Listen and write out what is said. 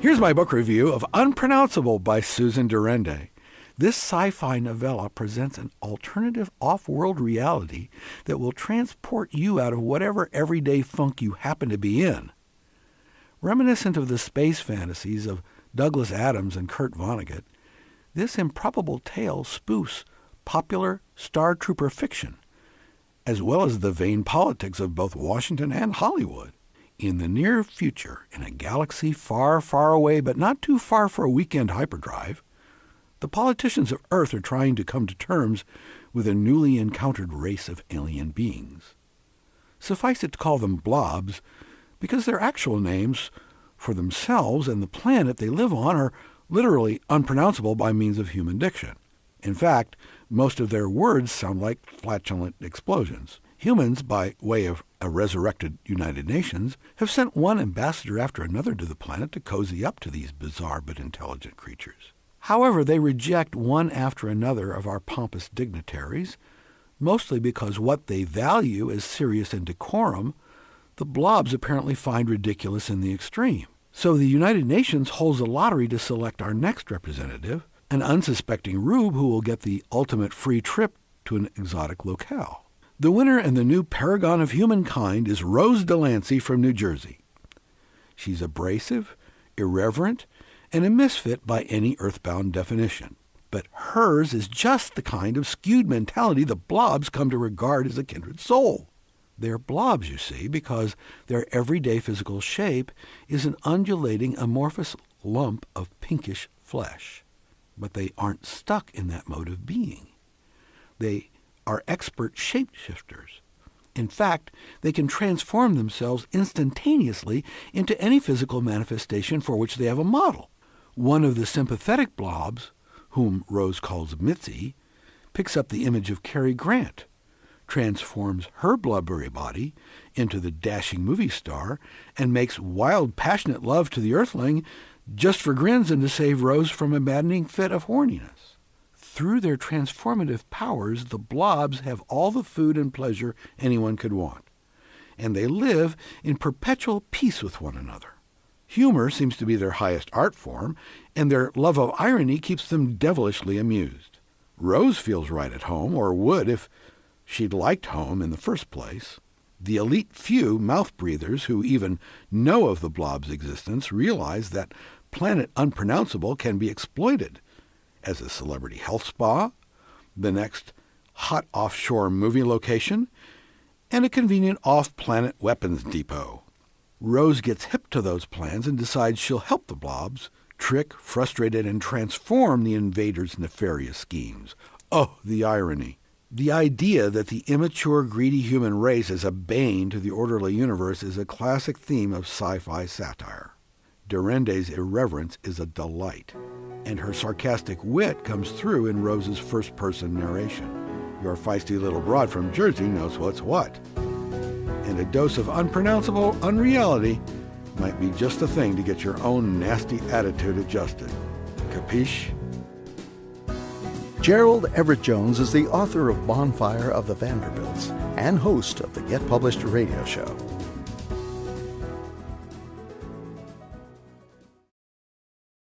Here's my book review of Unpronounceable by Susan diRende. This sci-fi novella presents an alternative off-world reality that will transport you out of whatever everyday funk you happen to be in. Reminiscent of the space fantasies of Douglas Adams and Kurt Vonnegut, this improbable tale spoofs popular Star Trooper fiction, as well as the vain politics of both Washington and Hollywood. In the near future, in a galaxy far, far away, but not too far for a weekend hyperdrive, the politicians of Earth are trying to come to terms with a newly encountered race of alien beings. Suffice it to call them blobs, because their actual names for themselves and the planet they live on are literally unpronounceable by means of human diction. In fact, most of their words sound like flatulent explosions. Humans, by way of a resurrected United Nations, have sent one ambassador after another to the planet to cozy up to these bizarre but intelligent creatures. However, they reject one after another of our pompous dignitaries, mostly because what they value as serious and decorum, the blobs apparently find ridiculous in the extreme. So the United Nations holds a lottery to select our next representative, an unsuspecting rube who will get the ultimate free trip to an exotic locale. The winner and the new paragon of humankind is Rose Delancey from New Jersey. She's abrasive, irreverent, and a misfit by any earthbound definition. But hers is just the kind of skewed mentality the blobs come to regard as a kindred soul. They're blobs, you see, because their everyday physical shape is an undulating, amorphous lump of pinkish flesh. But they aren't stuck in that mode of being. They are expert shapeshifters. In fact, they can transform themselves instantaneously into any physical manifestation for which they have a model. One of the sympathetic blobs, whom Rose calls Mitzi, picks up the image of Cary Grant, transforms her blubbery body into the dashing movie star, and makes wild, passionate love to the Earthling just for grins and to save Rose from a maddening fit of horniness. Through their transformative powers, the blobs have all the food and pleasure anyone could want, and they live in perpetual peace with one another. Humor seems to be their highest art form, and their love of irony keeps them devilishly amused. Rose feels right at home, or would if she'd liked home in the first place. The elite few mouth-breathers who even know of the blob's existence realize that Planet Unpronounceable can be exploited as a celebrity health spa, the next hot offshore movie location, and a convenient off-planet weapons depot. Rose gets hip to those plans and decides she'll help the blobs trick, frustrate, and transform the invaders' nefarious schemes. Oh, the irony. The idea that the immature, greedy human race is a bane to the orderly universe is a classic theme of sci-fi satire. diRende's irreverence is a delight, and her sarcastic wit comes through in Rose's first-person narration. Your feisty little broad from Jersey knows what's what. And a dose of unpronounceable unreality might be just the thing to get your own nasty attitude adjusted. Capiche? Gerald Everett Jones is the author of Bonfire of the Vanderbilts and host of the Get Published radio show.